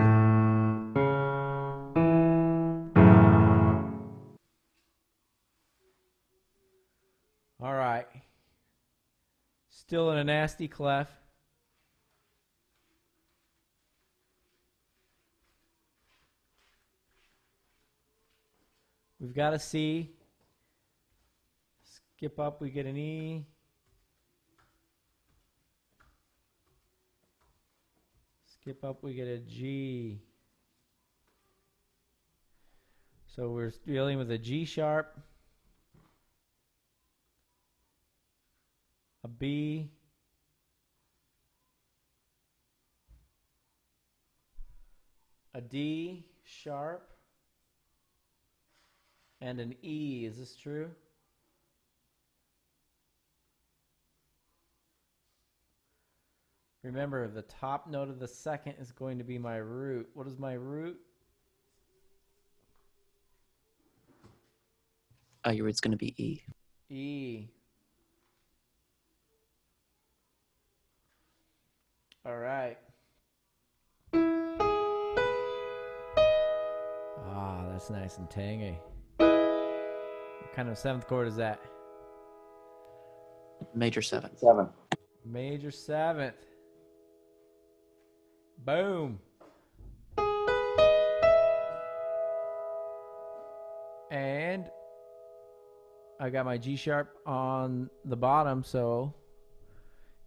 All right. Still in a nasty clef. We've got a C. Skip up, we get an E. Skip up, we get a G. So we're dealing with a G sharp, a B, a D sharp, and an E. Is this true? Remember, the top note of the second is going to be my root. What is my root?
Your root's going to be E.
E. All right. Ah, that's nice and tangy. What kind of 7th chord is that?
Major 7th.
7.
Major 7th. Boom. And I got my G sharp on the bottom, so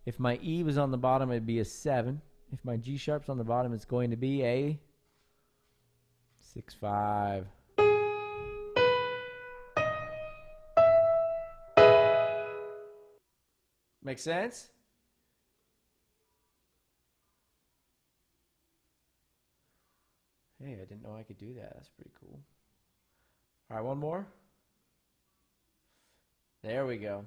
if my E was on the bottom, it'd be a 7. If my G sharp's on the bottom, it's going to be a 6/5. Make sense? Hey, I didn't know I could do that. That's pretty cool. All right, one more. There we go.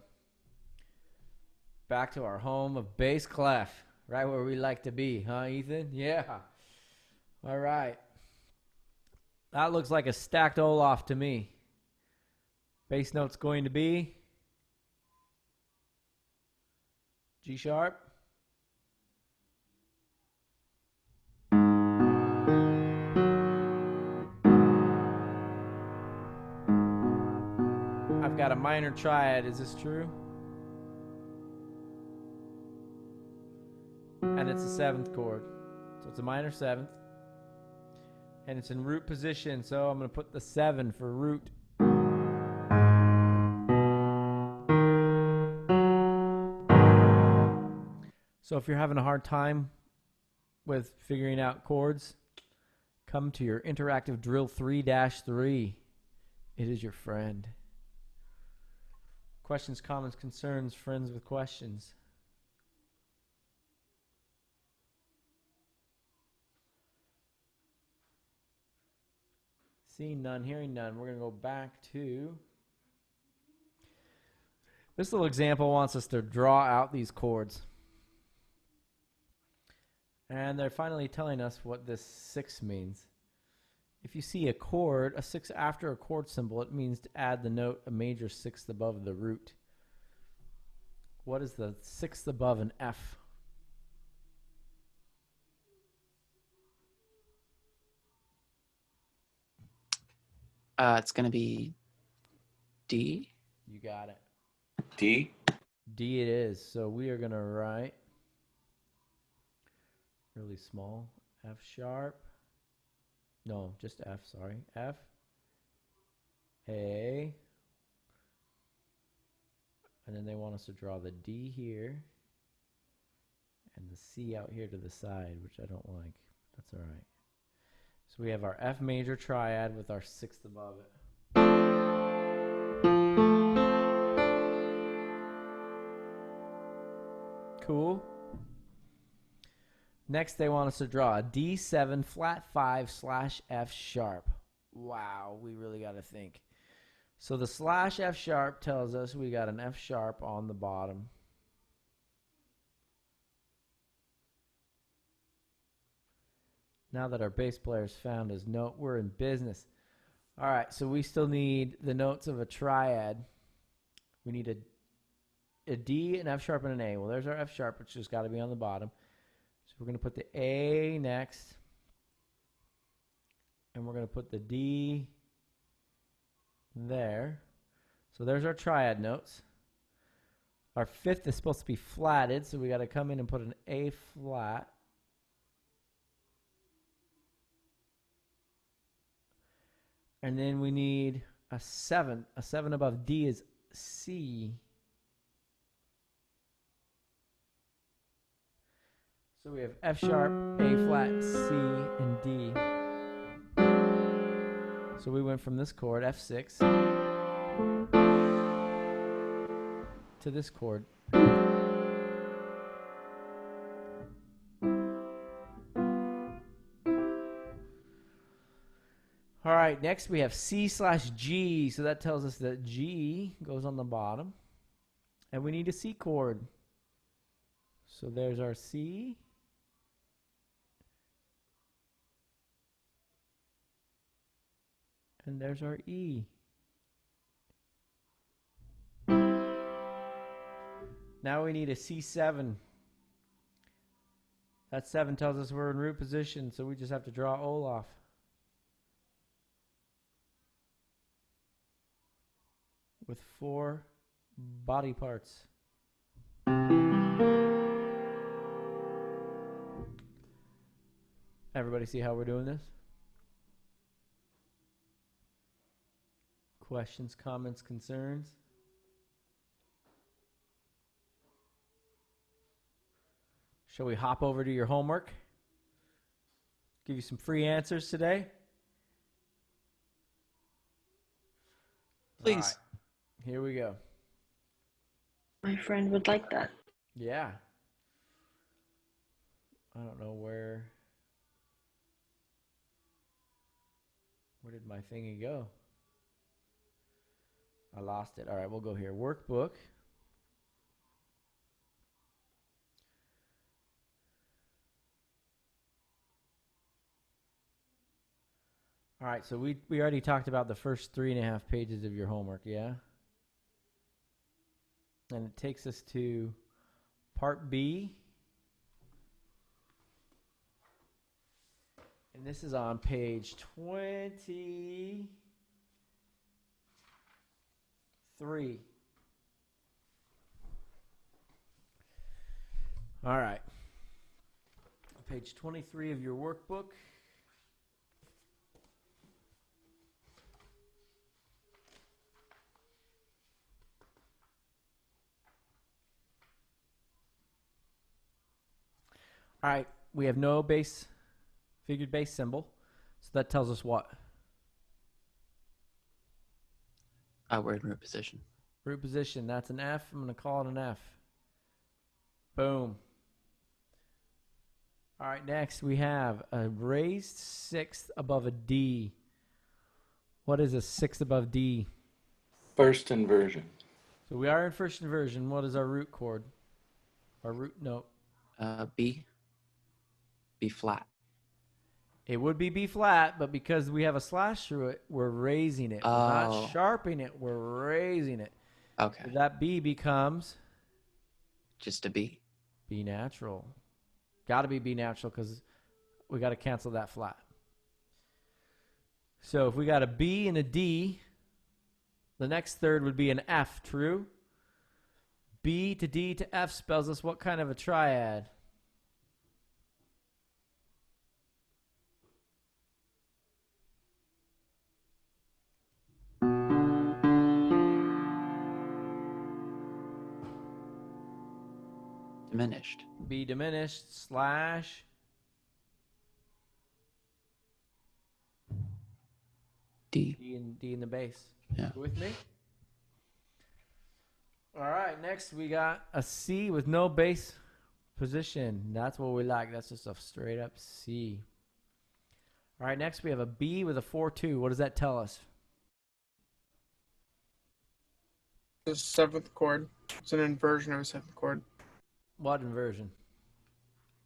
Back to our home of bass clef. Right where we like to be, huh, Ethan? Yeah. All right. That looks like a stacked Olaf to me. Bass note's going to be G sharp, minor triad. Is this true? And it's a 7th chord. So it's a minor 7th. And it's in root position, so I'm going to put the 7 for root. So if you're having a hard time with figuring out chords, come to your interactive drill 3-3. It is your friend. Questions, comments, concerns, friends with questions. Seeing none, hearing none. We're going to go back to... This little example wants us to draw out these chords. And they're finally telling us what this 6 means. If you see a chord, a 6 after a chord symbol, it means to add the note a major 6th above the root. What is the 6th above an F?
It's going to be D.
You got it.
D.
D it is. So we are going to write really small F sharp. No, just F, sorry. F, A, and then they want us to draw the D here and the C out here to the side, which I don't like. That's all right. So we have our F major triad with our 6th above it. Cool. Next, they want us to draw a D7 flat 5 / F sharp. Wow, we really got to think. So the / F sharp tells us we got an F sharp on the bottom. Now that our bass player's found his note, we're in business. All right, so we still need the notes of a triad. We need a D, an F sharp, and an A. Well, there's our F sharp, which has got to be on the bottom. So we're going to put the A next. And we're going to put the D there. So there's our triad notes. Our 5th is supposed to be flatted, so we got to come in and put an A flat. And then we need a 7. A 7 above D is C. So we have F sharp, A flat, C, and D. So we went from this chord, F6, to this chord. All right, next we have C/G. So that tells us that G goes on the bottom. And we need a C chord. So there's our C. And there's our E. Now we need a C7. That 7 tells us we're in root position, so we just have to draw Olaf. With 4 body parts. Everybody see how we're doing this? Questions, comments, concerns? Shall we hop over to your homework? Give you some free answers today?
Please.
All right, here we go.
My friend would like that.
Yeah. I don't know where did my thingy go? I lost it. All right, we'll go here. Workbook. All right, so we already talked about the first 3.5 pages of your homework, yeah? And it takes us to part B. And this is on page 23. 3. All right. Page 23 of your workbook. All right, we have no bass, figured bass symbol. So that tells us what?
We're in root position.
Root position, that's an F. I'm going to call it an F. Boom. All right, next we have a raised sixth above a D. What is a sixth above D?
First inversion.
So we are in first inversion. What is our root chord? Our root note?
B. B flat.
It would be B flat, but because we have a slash through it, we're raising it. We're not sharpening it, we're raising it.
Okay.
So that B becomes
Just a B.
B natural. Got to be B natural because we got to cancel that flat. So if we got a B and a D, the next third would be an F, true? B to D to F spells us what kind of a triad?
Diminished.
B diminished slash
D.
D in the bass.
Yeah.
You with me? All right, next we got a C with no bass position. That's what we like. That's just a straight up C. All right, next we have a B with a 4-2. What does that tell us?
The 7th chord. It's an inversion of a 7th chord.
What inversion?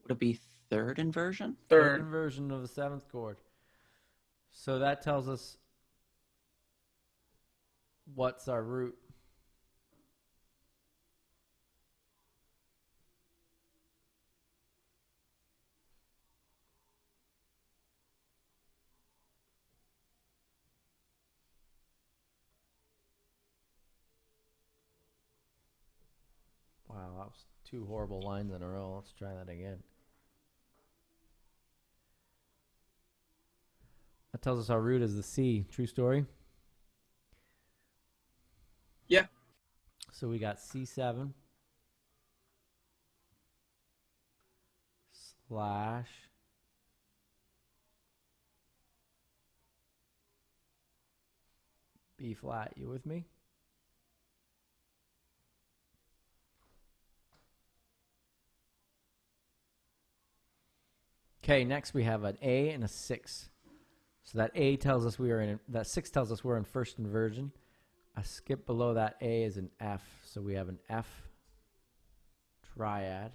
Would it be third inversion?
Third
Third.
inversion of the 7th chord. So that tells us what's our root. Wow, that was 2 horrible lines in a row. Let's try that again. That tells us our root is the C. True story?
Yeah.
So we got C7 slash B flat. You with me? Okay, next we have an A and a 6. So that A tells us we are in, that 6 tells us we're in first inversion. A skip below that A is an F. So we have an F triad.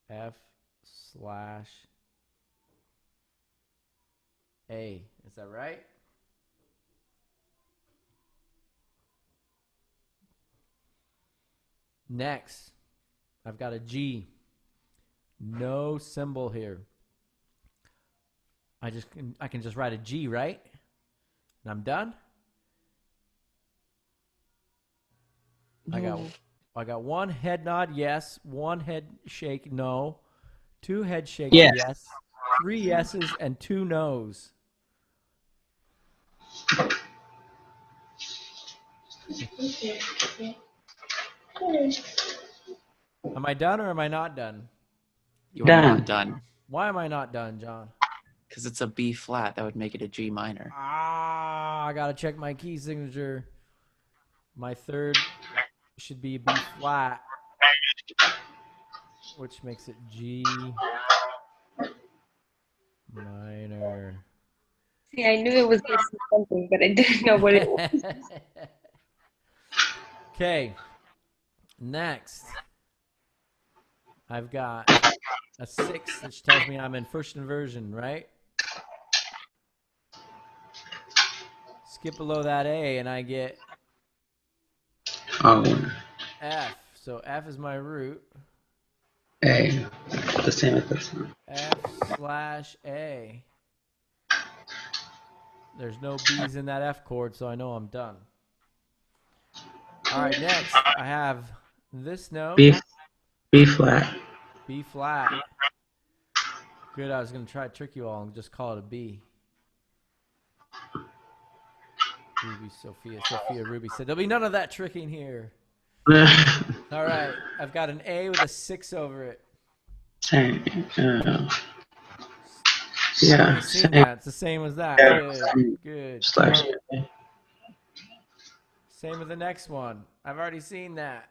F slash A. Is that right? Next, I've got a G. No symbol here. I can just write a G, right? And I'm done.
No.
I got 1 head nod, yes. 1 head shake, no. 2 head shakes,
Yes.
yes. 3 yeses and 2 nos. Am I done or am I not done?
You are
Done.
not done.
Why am I not done, John?
Because it's a B flat. That would make it a G minor.
I gotta check my key signature. My third should be B flat, which makes it G minor.
See, I knew it was based on something, but I didn't know what it was.
Okay, next I've got a 6, which tells me I'm in first inversion, right? Skip below that A and I get
Oh,
F. So F is my root.
A. The same as this one.
F slash A. There's no B's in that F chord, so I know I'm done. All right, next I have this note.
B flat.
B flat. Good, I was going to try to trick you all and just call it a B. Ruby, Sophia, Ruby said, there'll be none of that tricking here. All right, I've got an A with a 6 over it.
Same.
Yeah, seen that. It's the same as that. Good. Same with the next one. I've already seen that.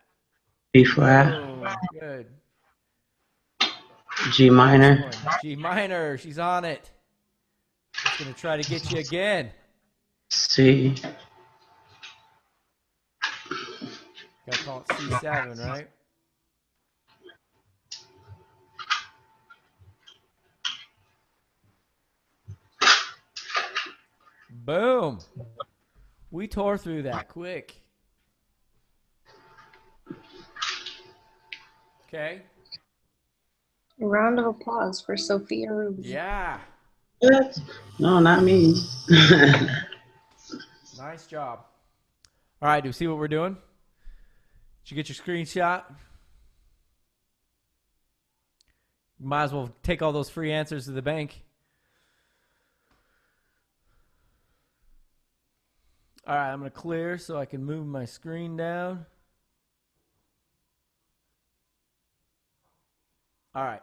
B flat.
Boom. Good.
G minor.
G minor. She's on it. She's going to try to get you again.
C.
Gotta call it C7, right? Boom. We tore through that quick. Okay.
A round of applause for Sophia Ruby.
Yeah.
No, not me.
Nice job. All right, do you see what we're doing? Did you get your screenshot? Might as well take all those free answers to the bank. All right, I'm going to clear so I can move my screen down. All right.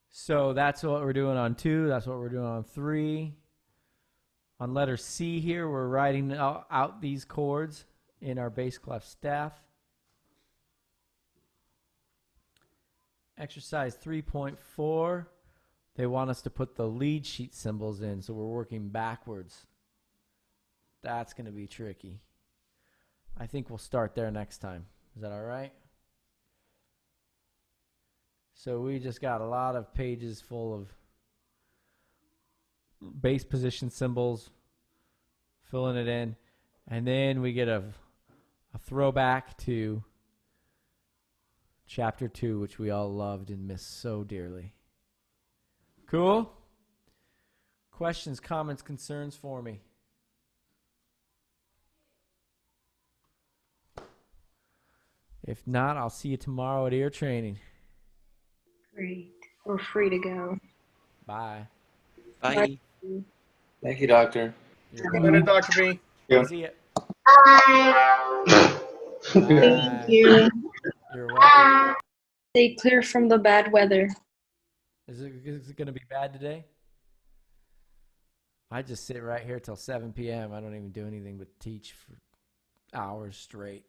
So that's what we're doing on 2. That's what we're doing on 3. On letter C here, we're writing out these chords in our bass clef staff. Exercise 3.4, they want us to put the lead sheet symbols in, so we're working backwards. That's going to be tricky. I think we'll start there next time. Is that all right? So we just got a lot of pages full of bass position symbols, filling it in, and then we get a throwback to Chapter 2, which we all loved and missed so dearly. Cool? Questions, comments, concerns for me? If not, I'll see you tomorrow at ear training.
Great. We're free to go.
Bye.
Bye.
Thank you, Doctor.
You're
Good
welcome.
night, Dr. B.
Yeah.
See ya.
Thank you.
You're welcome.
Stay clear from the bad weather.
Is it going to be bad today? I just sit right here till 7 p.m. I don't even do anything but teach for hours straight.